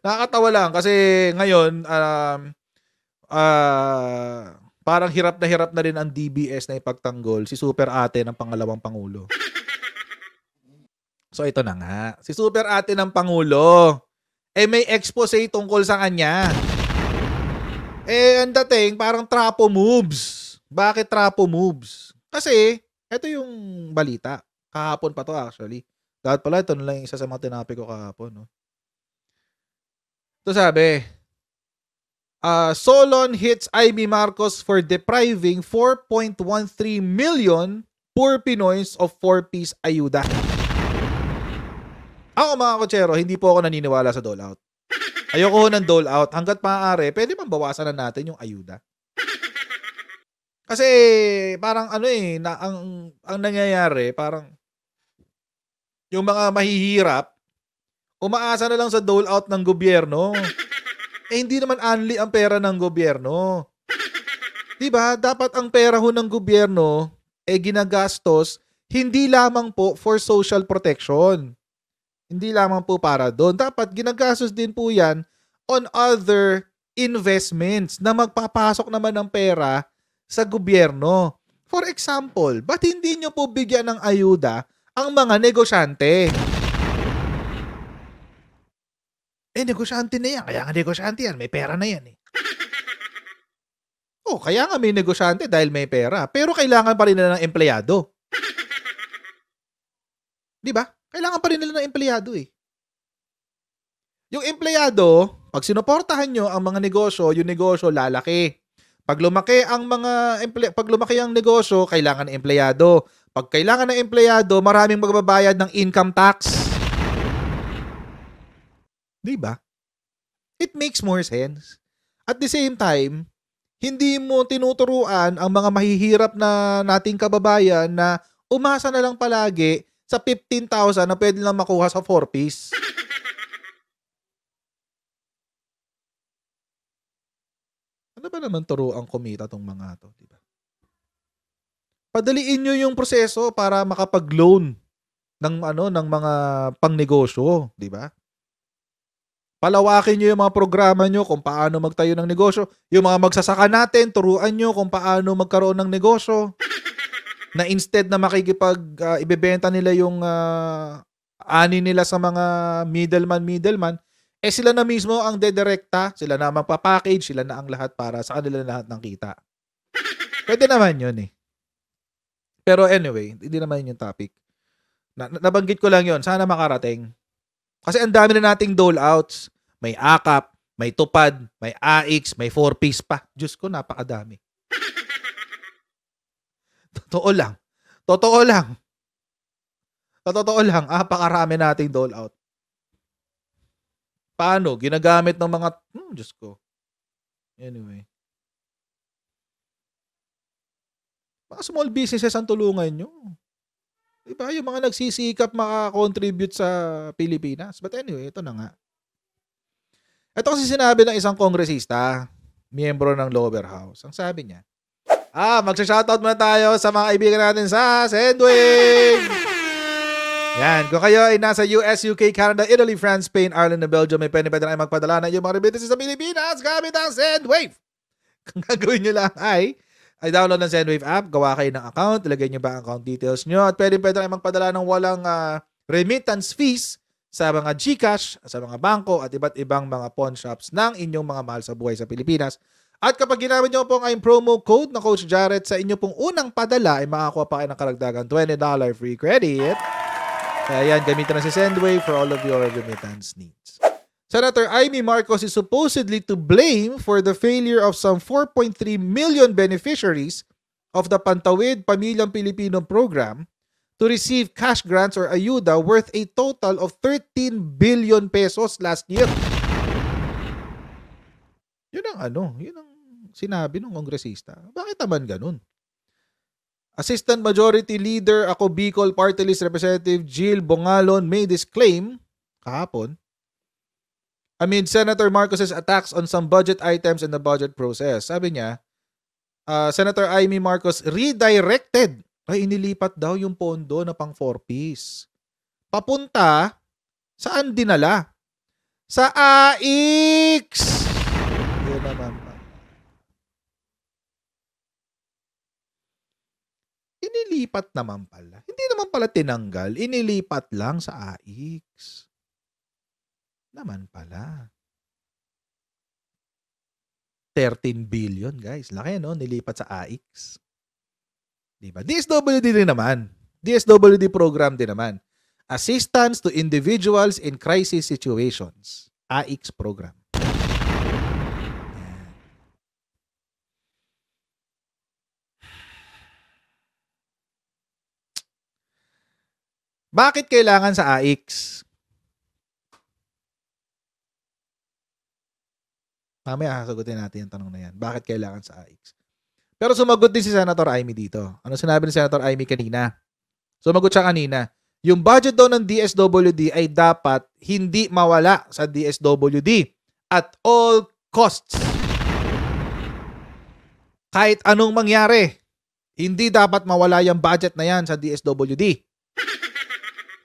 Nakakatawa lang kasi ngayon, parang hirap na rin ang DBS na ipagtanggol si Super Ate ng pangalawang Pangulo. So ito na nga, si Super Ate ng Pangulo, may expose tungkol sa kanya. Ang dating parang trapo moves. Bakit trapo moves? Kasi, ito yung balita. Kahapon pa to actually. Dapat pala ito na lang yung isa sa mga tinapik ko kahapon. No? Ito sabi, Solon hits IB Marcos for depriving 4.13 million poor Pinoys of 4-piece ayuda. Ako mga kotsero, hindi po ako naniniwala sa dole out. Ayoko ng dole out. Hanggat maaari, pwede man bawasan na natin yung ayuda. Kasi parang ang nangyayari, parang yung mga mahihirap, umaasa na lang sa dole out ng gobyerno. Hindi naman only ang pera ng gobyerno. Diba? Dapat ang pera ho ng gobyerno ginagastos hindi lamang po for social protection. Hindi lamang po para doon. Dapat ginagastos din po yan on other investments na magpapasok naman ng pera sa gobyerno. For example, ba't hindi nyo po bigyan ng ayuda ang mga negosyante? Negosyante na yan. Kaya nga negosyante yan. May pera na yan eh. Kaya nga may negosyante dahil may pera. Pero kailangan pa rin nila ng empleyado. Diba? Kailangan pa rin nila ng empleyado eh. Yung empleyado, pag sinuportahan nyo ang mga negosyo, yung negosyo lalaki. Pag lumaki ang negosyo, kailangan ng empleyado. Pag kailangan ng empleyado, maraming magbabayad ng income tax. Diba? It makes more sense. At the same time, hindi mo tinuturuan ang mga mahihirap na nating kababayan na umasa na lang palagi sa 15,000 na pwede lang makuha sa 4-piece. Ano ba naman turuang kumita tong mga to, diba? Padaliin nyo yung proseso para makapag-loan ng mga pangnegosyo, diba? Palawakin nyo yung mga programa nyo kung paano magtayo ng negosyo. Yung mga magsasaka natin, turuan nyo kung paano magkaroon ng negosyo. Na instead na ibebenta nila yung ani nila sa mga middleman, sila na mismo ang dedirekta, sila na magpapackage, sila na ang lahat para sa kanila lahat ng kita. Pwede naman yun eh. Pero anyway, hindi naman yun yung topic. Nabanggit ko lang yun, sana makarating. Kasi ang dami na nating dole outs. May AKAP, may tupad, may AX, may 4-piece pa. Diyos ko, napakadami. Totoo lang. Napakarami nating dole out. Paano? Ginagamit ng mga... Diyos ko. Anyway. Mga small businesses ang tulungan nyo. Diba? Yung mga nagsisikap makakontribute sa Pilipinas. But anyway, ito na nga. Ito kasi sinabi ng isang kongresista, miyembro ng lower house. Ang sabi niya, magsa-shoutout muna tayo sa mga kaibigan natin sa Sendwave! Yan, kung kayo ay nasa US, UK, Canada, Italy, France, Spain, Ireland, and Belgium, may pwede na kayo magpadala na yung mga remittances sa Pilipinas gamit ang Sendwave! Kung gagawin nyo lang ay download ng Sendwave app, gawa kayo ng account, ilagay nyo ba ang account details nyo, at pwede na kayo magpadala ng walang remittance fees sa mga GCash, sa mga bangko, at iba't ibang mga pawn shops ng inyong mga mahal sa buhay sa Pilipinas. At kapag ginamit nyo po ang promo code na Coach Jarrett sa inyo pong unang padala, ay makakuha pa kayo ng karagdagang $20 free credit. Kaya yan, gamitin na si Sendwave for all of your remittance needs. Senator Amy Marcos is supposedly to blame for the failure of some 4.3 million beneficiaries of the Pantawid Pamilyang Pilipino program to receive cash grants or ayuda worth a total of 13 billion pesos last year. Yun ang sinabi ng kongresista. Bakit naman ganun? Assistant Majority Leader ako Bicol Party List Representative Jill Bongalon made this claim kahapon amid Senator Marcos's attacks on some budget items in the budget process. Sabi niya, Senator Amy Marcos redirected, inilipat daw yung pondo na pang 4-piece. Papunta, saan dinala? Sa AX! Yun naman pa. Inilipat naman pala. Hindi naman pala tinanggal. Inilipat lang sa AX. Naman pala. 13 billion, guys. Laki, no? Nilipat sa AX. Diba? DSWD din naman. DSWD program din naman. Assistance to Individuals in Crisis Situations. AX program. Bakit kailangan sa AX? Mamaya sasagutin natin yung tanong na yan. Bakit kailangan sa AX? Pero sumagot din si Senator Amy dito. Ano sinabi ni Senator Amy kanina? Sumagot siya kanina. Yung budget daw ng DSWD ay dapat hindi mawala sa DSWD at all costs. Kahit anong mangyari, hindi dapat mawala yung budget na yan sa DSWD.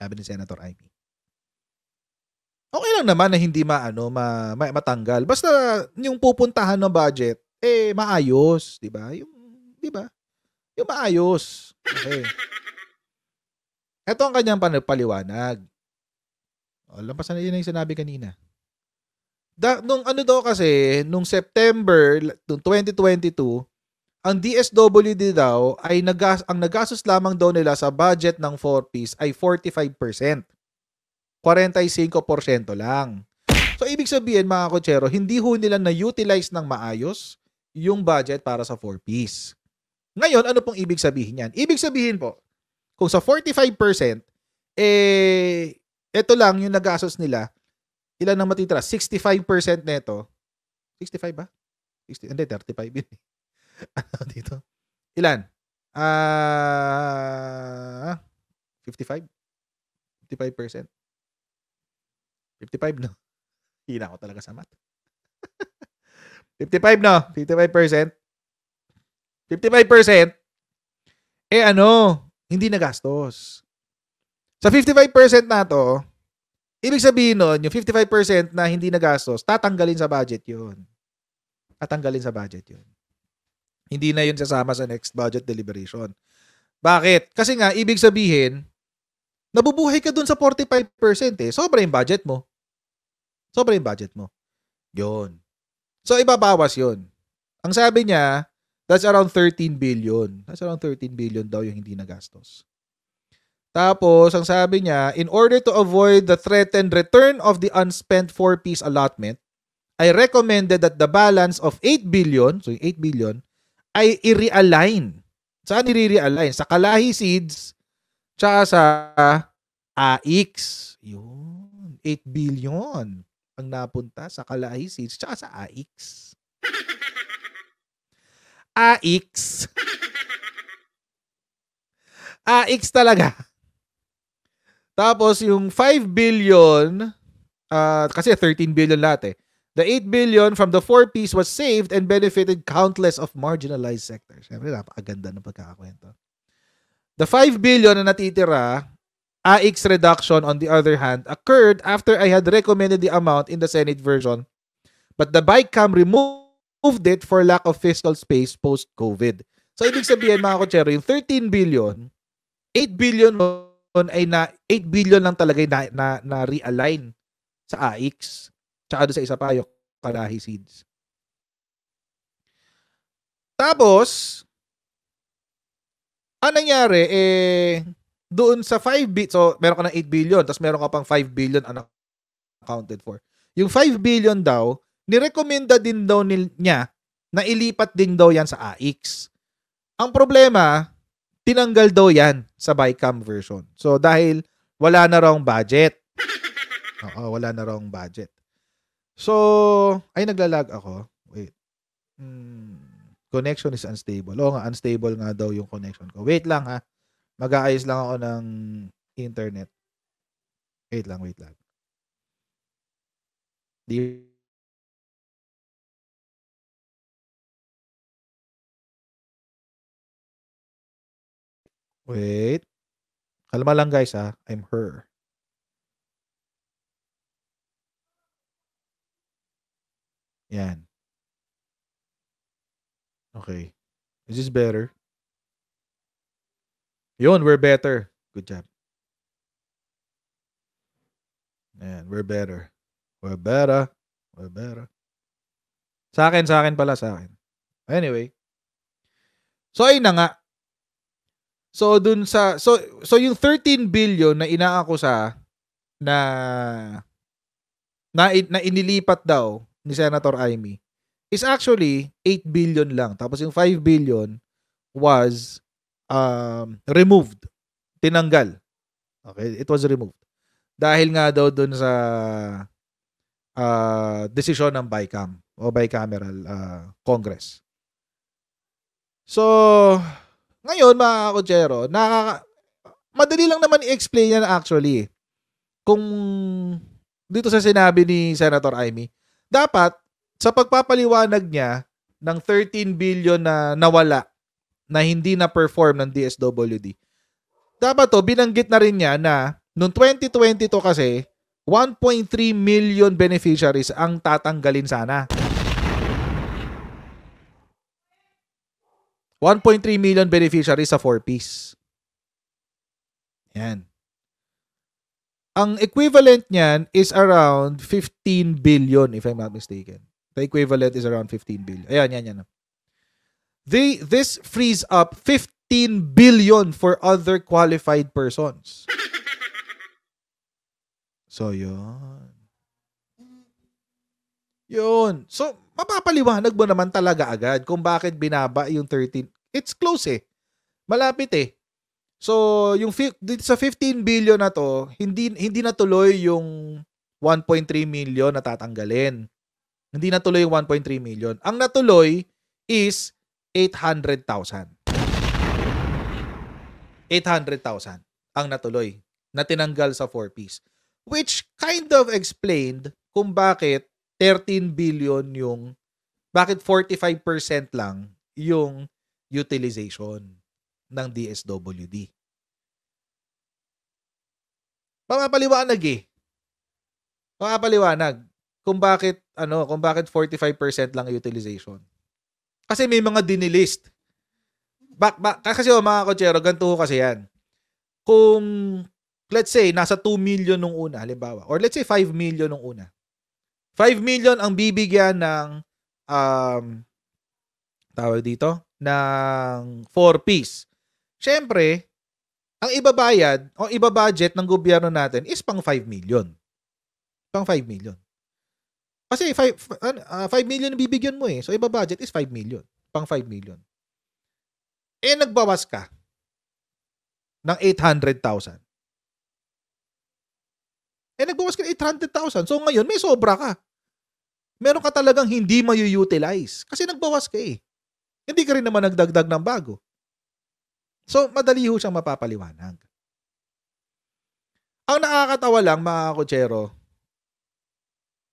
Sabi ni Senator Amy. Okay lang naman na hindi matanggal. Basta yung pupuntahan ng budget, maayos, 'di ba? Yung maayos. Okay. Ito ang kanyang paliwanag. Lampasan na yun yung sinabi kanina. Nung nung September, nung 2022, ang DSWD daw ay ang nagastos lamang daw nila sa budget ng 4Ps ay 45%. 45% lang. So, ibig sabihin, mga kotsero, hindi ho nila na-utilize ng maayos yung budget para sa 4Ps. Ngayon, ano pong ibig sabihin yan? Ibig sabihin po, kung sa 45%, ito lang yung nagastos nila, ilan ang matitira? 65% neto. 65 ba? 60, hindi, 35 yun. Ano dito? Ilan? 55? 55%? 55, no? Hina ko talaga sa math. 55, no? 55%. 55%, hindi nagastos. Sa 55% na to, ibig sabihin nun, yung 55% na hindi nagastos, tatanggalin sa budget yun. Tatanggalin sa budget yun. Hindi na yun sasama sa next budget deliberation. Bakit? Kasi nga, ibig sabihin, nabubuhay ka dun sa 45%. Sobra yung budget mo. Sobra yung budget mo. Yun. So, ibabawas yun. Ang sabi niya, that's around 13 billion. That's around 13 billion daw yung hindi nagastos. Tapos, ang sabi niya, in order to avoid the threatened return of the unspent 4Ps allotment, I recommended that the balance of 8 billion, so yung 8 billion, ay i-realign. Saan i-realign? Sa Kalahi Seeds, tsaka sa AX. Yun. 8 billion ang napunta sa Kalahi Seeds tsaka sa AX. AX. AX talaga. Tapos yung 5 billion, kasi 13 billion lahat eh. The 8 billion from the 4Ps was saved and benefited countless of marginalized sectors. Siyempre, napakaganda ng pagkakakwento. The 5 billion na natitira, AX reduction, on the other hand, occurred after I had recommended the amount in the Senate version, but the BICAM removed it for lack of fiscal space post-COVID. So, ibig sabihin, mga kotsero, yung 13 billion, 8 billion ay 8 billion lang talaga na realign sa AX. Tsaka doon sa isa pa, yung Kalahi Seeds. Tapos, ang nangyari, doon sa 5 billion, so meron ka ng 8 billion, tapos meron ka pang 5 billion unaccounted for. Yung 5 billion daw, nirekomenda din daw niya na ilipat din daw yan sa AX. Ang problema, tinanggal daw yan sa BICAM version. So, dahil wala na raw budget. Oo, wala na raw budget. So, ay naglalag ako. Wait. Connection is unstable. Oo nga, unstable nga daw yung connection ko. Wait lang ha. Mag-aayos lang ako ng internet. Wait lang. Wait. Kalma lang guys ha. I'm her. Yan. Okay. Is this better? Yun, we're better. Good job. Ayan, we're better. We're better. We're better. Sa akin pala, sa akin. Anyway. So, ayun na nga. So, dun sa, so yung 13 billion na inaakusa na inilipat daw ni Senator Amy is actually 8 billion lang. Tapos yung 5 billion was removed. Tinanggal. Okay? It was removed. Dahil nga daw dun sa desisyon ng BICAM o bicameral Congress. So, ngayon mga kutsero, madali lang naman i-explain yan actually. Kung dito sa sinabi ni Senator Amy, dapat sa pagpapaliwanag niya ng 13 billion na nawala na hindi na perform ng DSWD, dapat to binanggit na rin niya na noong 2022 kasi 1.3 million beneficiaries ang tatanggalin sana. 1.3 million beneficiaries sa 4-piece. Yan. Ang equivalent niyan is around 15 billion if I'm not mistaken. The equivalent is around 15 billion. Ayan, yan. This frees up 15 billion for other qualified persons. So, yun. So, mapapaliwanag mo naman talaga agad kung bakit binaba yung 13. It's close eh. Malapit eh. So, yung dito sa 15 billion na to, hindi natuloy yung 1.3 million na tatanggalin. Hindi natuloy yung 1.3 million. Ang natuloy is 800,000. 800,000 ang natuloy na tinanggal sa 4-piece. Which kind of explained kung bakit 13 billion bakit 45% lang yung utilization ng DSWD. Papapaliwanag eh. Papapaliwanag kung bakit 45% lang utilization. Kasi may mga dinilist. Kasi mga kotsero, ganito kasi yan. Kung let's say nasa 2 million nung una, halimbawa, or let's say 5 million nung una. 5 million ang bibigyan ng tawag dito, ng 4-piece. Syempre, ang ibabayad o ibabudget ng gobyerno natin is pang 5 million. Pang 5 million. Kasi 5 million bibigyan mo eh. So, ibabudget is 5 million. Pang 5 million. Eh, nagbawas ka ng 800,000. Nagbawas ka ng 800,000. So, ngayon, may sobra ka. Meron ka talagang hindi mayu-utilize. Kasi nagbawas ka eh. Hindi ka rin naman nagdagdag ng bago. So, madali ho siyang mapapaliwanag. Ang nakakatawa lang, mga kutsero,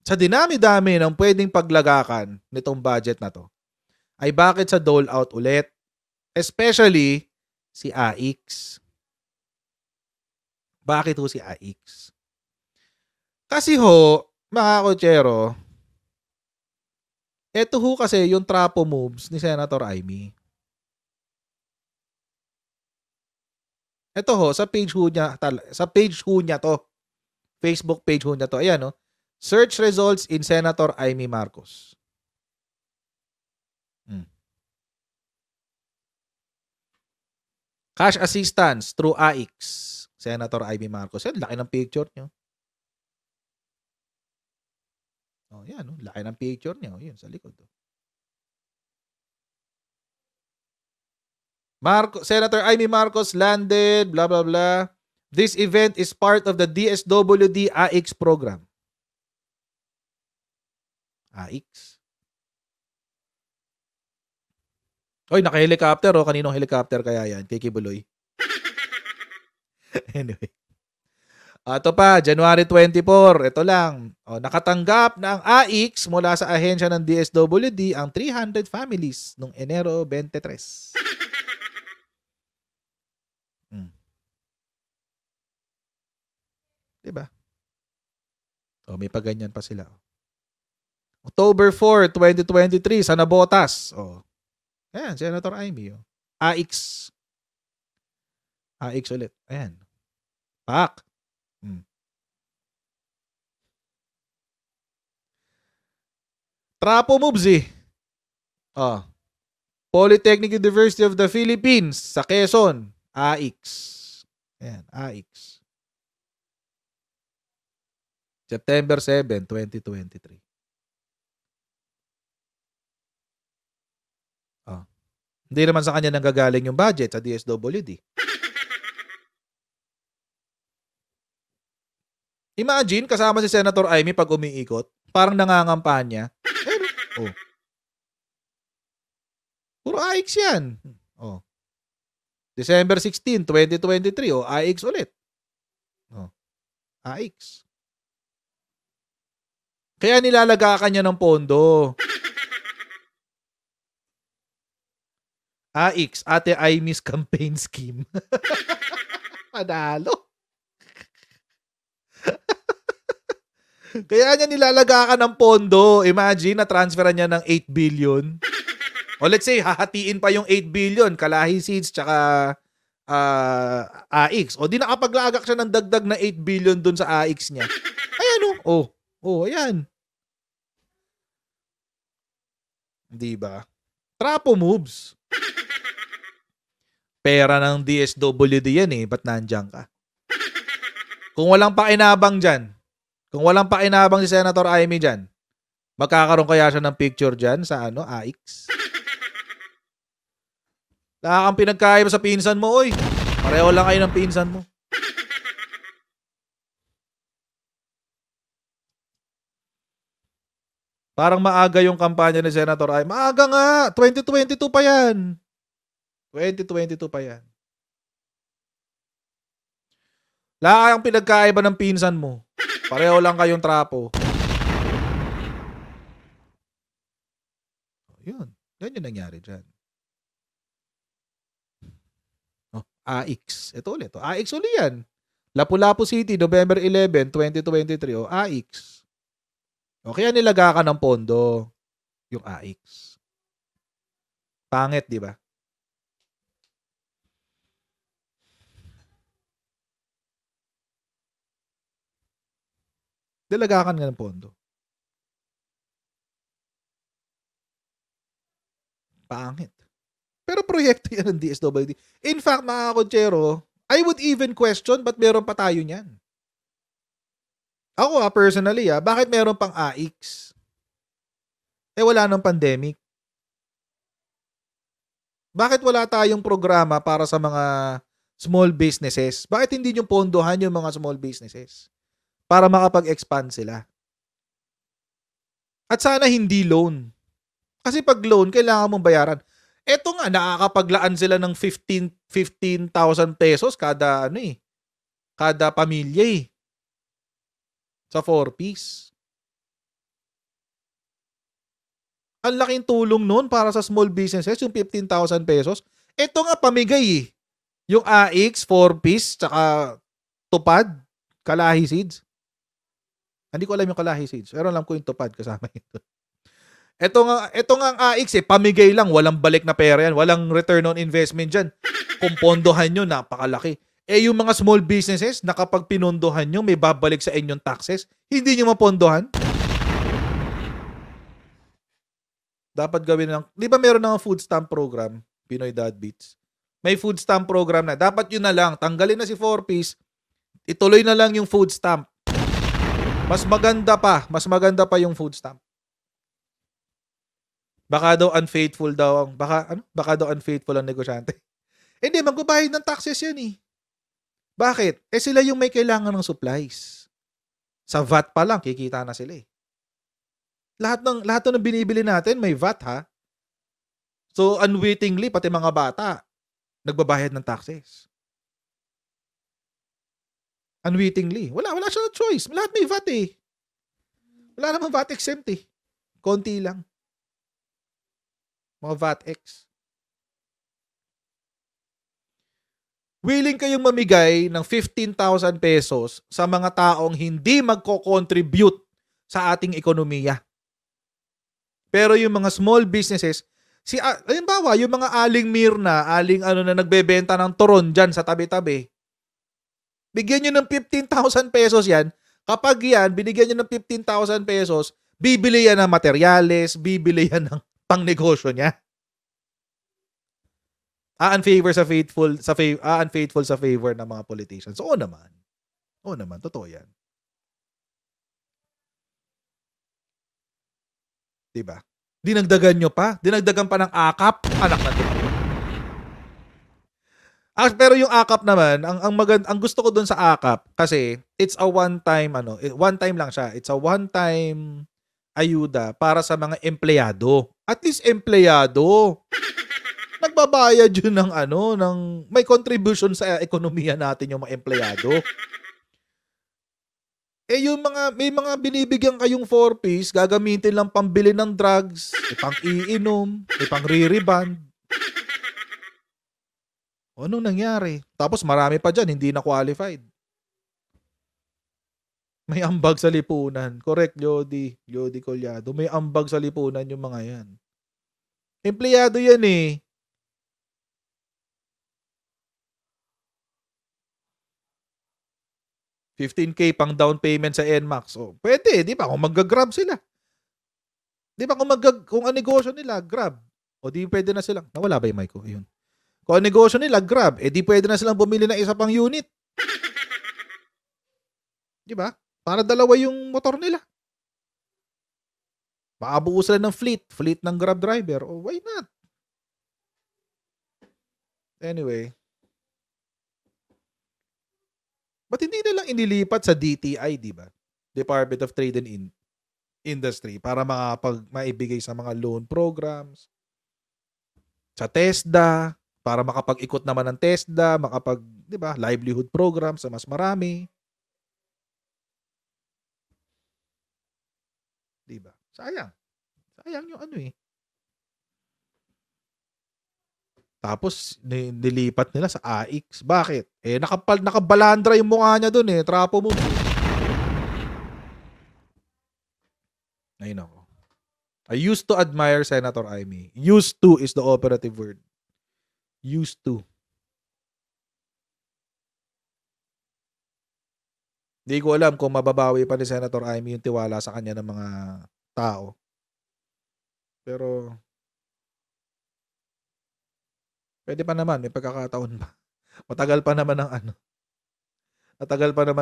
sa dinami-dami ng pwedeng paglagakan nitong budget na to, ay bakit sa dole out ulit? Especially si AIX. Bakit ho si AIX? Kasi ho, mga kutsero, eto ho kasi yung trapo moves ni Senator Amy. Ito ho, sa page ho niya to. Facebook page ho niya to. Ayan, no? Search results in Senator Amy Marcos. Cash assistance through AIX. Senator Amy Marcos. Yan, laki ng picture niyo. Oh, yan, no? Laki ng picture niya. Oh, yun, sa likod. Oh. Senator Amy Marcos landed, blah, blah, blah. This event is part of the DSWD AIX program. AIX. Oy, naka-helicopter oh. Kaninong helicopter kaya yan? Kay Kibuloy. Anyway. Ito pa, January 24. Ito lang. Nakatanggap na ang AIX mula sa ahensya ng DSWD ang 300 families noong Enero 23. Diba? May paganyan pa sila. October 4, 2023 sa Nabotas. Oh. Ayan, Senator Amy. Oh. AX. AX ulit. Ayan. Pak. Trapo moves eh. Oh. Polytechnic University of the Philippines sa Quezon. AX. Ayan, AX. September 7, 2023. Oh. Hindi naman sa kanya nanggagaling yung budget sa DSWD. Imagine, kasama si Senator Amy pag umiikot, parang nangangampanya. Oh. Puro AX yan. Oh. December 16, 2023. Oh, AX ulit. Oh. AX. Kaya nilalaga ka niya ng pondo. AX, Ate Amy's campaign scheme. Panalo. Kaya niya nilalaga ka ng pondo. Imagine, na-transferan niya ng 8 billion. O let's say, hahatiin pa yung 8 billion, Kalahi Seeds, tsaka AX. O di nakapaglagak siya ng dagdag na 8 billion dun sa AX niya. Ayan o. Oh, ayan. Diba? Trapo moves. Pera ng DSWD yan eh. Ba't nandiyan ka? Kung walang pakinabang dyan, kung walang pakinabang si Senator Amy dyan, magkakaroon kaya siya ng picture dyan sa AX? Wala kang pinagkaiba sa pinsan mo, oy. Pareho lang kayo ng pinsan mo. Parang maaga yung kampanya ni Senator Amy. Maaga nga. 2022 pa yan. 2022 pa yan. Wala kang pinagkaiba ng pinsan mo. Pareho lang kayong trapo. Yun. Yan yung nangyari dyan. Oh, AX. Ito ulit. Oh, AX ulit yan. Lapu-Lapu City, November 11, 2023. Oh, AX. O, kaya nilaga ka ng pondo yung AX. Pangit, di ba? Dilagakan nga ng pondo. Pangit. Pero proyekto yan ng DSWD. In fact, mga konsyero, I would even question ba't meron pa tayo niyan? Ako personally, bakit meron pang AX? Wala nang pandemic. Bakit wala tayong programa para sa mga small businesses? Bakit hindi nyo pondohan yung mga small businesses? Para makapag-expand sila. At sana hindi loan. Kasi pag loan, kailangan mong bayaran. Eto nga, nakakapaglaan sila ng 15,000 pesos kada kada pamilya sa 4-piece. Ang laking tulong noon para sa small businesses, yung 15,000 pesos. Eto nga, pamigay Yung AX, 4-piece, tsaka Tupad, Kalahi Seeds. Hindi ko alam yung Kalahi Seeds. Pero alam ko yung Tupad kasama ito. Ito nga ang AX pamigay lang, walang balik na pera yan, walang return on investment dyan. Kung pondohan nyo, napakalaki. Yung mga small businesses, na kapag pinondohan nyo, may babalik sa inyong taxes, hindi nyo mapondohan. Dapat gawin lang. Di ba meron ng food stamp program, Pinoy Dad Beats? May food stamp program na. Dapat yun na lang. Tanggalin na si 4-piece, ituloy na lang yung food stamp. Mas maganda pa yung food stamp. Baka daw unfaithful ang negosyante. Hindi, magbabayad ng taxes yan Bakit? Sila yung may kailangan ng supplies. Sa VAT pa lang, kikita na sila Lahat ng binibili natin may VAT So, unwittingly, pati mga bata, nagbabayad ng taxes. Unwittingly. Wala siya na choice. Lahat may VAT Wala namang VAT exempt Konti lang. Mga VAT-X. Willing kayong mamigay ng 15,000 pesos sa mga taong hindi magko-contribute sa ating ekonomiya. Pero yung mga small businesses, halimbawa, yung mga aling Mirna, aling na nagbebenta ng turon dyan sa tabi-tabi, bigyan nyo ng 15,000 pesos yan. Kapag yan, binigyan nyo ng 15,000 pesos, bibili yan ng materyales, bibili yan ng pangnegosyo niya. Unfaithful sa favor ng mga politicians. Oo naman. Totoo yan. Diba? Dinagdagan nyo pa. Dinagdagan pa ng akap. Anak na din. Pero yung akap naman, ang gusto ko dun sa akap, kasi it's a one-time lang siya. It's a one-time ayuda para sa mga empleyado. At least empleyado. Nagbabayad yun ng may contribution sa ekonomiya natin yung mga empleyado. May mga binibigyan kayong 4-piece, gagamitin lang pambili ng drugs, may pang iinom, may pang re-reband. Anong nangyari? Tapos marami pa dyan, hindi na qualified. May ambag sa lipunan. Correct, Jody Collado. May ambag sa lipunan yung mga yan. Empleyado yan eh. $15,000 pang down payment sa NMAX. Oh, pwede, di ba? Kung mag-grab sila. Di ba? Kung ang negosyo nila, Grab. O di pwede na silang, nawala ba yung mic ko? Ayun. Kung ang negosyo nila, Grab, di pwede na silang bumili ng isa pang unit. Di ba? Para dalawa yung motor nila. Makabuo sila ng fleet ng Grab driver. Oh, why not? Anyway. Ba't hindi na lang inilipat sa DTI, di ba? Department of Trade and Industry, para maibigay sa mga loan programs, sa TESDA, para makapag-ikot naman ng TESDA, di ba, livelihood program sa mas marami. Di ba? Sayang yung Tapos, nilipat nila sa AX. Bakit? Nakabalandra yung mukha niya dun eh. Trapo mo. Ayun ako. I used to admire Senator Amy. Used to is the operative word. Used to. Hindi ko alam kung mababawi pa ni Senator Amy yung tiwala sa kanya ng mga tao. Pero pwede pa naman, may pagkakataon pa. Matagal pa naman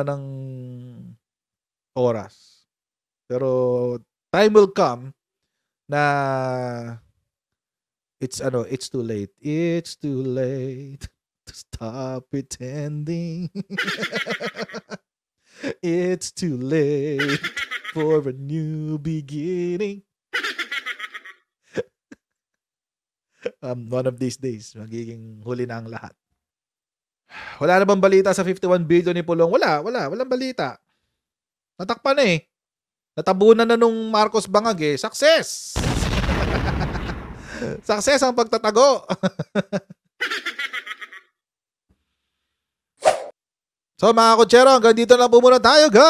ng oras. Pero time will come na it's too late. It's too late to stop pretending. It's too late for a new beginning. One of these days, magiging huli na ang lahat. Wala na bang balita sa 51 billion ni Pulong? Walang balita. Natakpan na eh. Natabunan na nung Marcos Bangag eh. Success! Success ang pagtatago. So mga kutsero, hanggang dito lang po muna tayo, guys!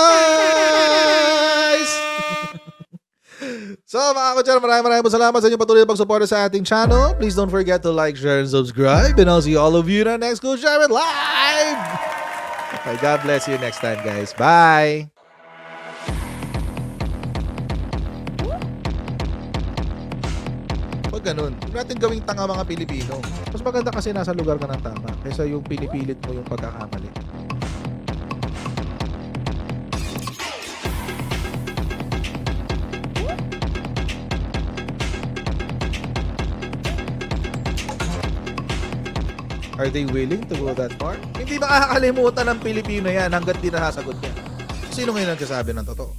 So mga kutsero, maraming salamat sa inyong patuloy na pagsuporta sa ating channel. Please don't forget to like, share, and subscribe. And I'll see all of you in our next Coach Jared Live! Okay, God bless you next time, guys. Bye! Pag ganun, huwag natin gawing tanga mga Pilipino. Mas maganda kasi nasa lugar ka ng tama kaysa yung pinipilit mo yung pagkakamali. Are they willing to go that far? Hindi makakalimutan ng Pilipino yan hanggat di nasasagot niya. Sino ngayon nagsasabi ng totoo?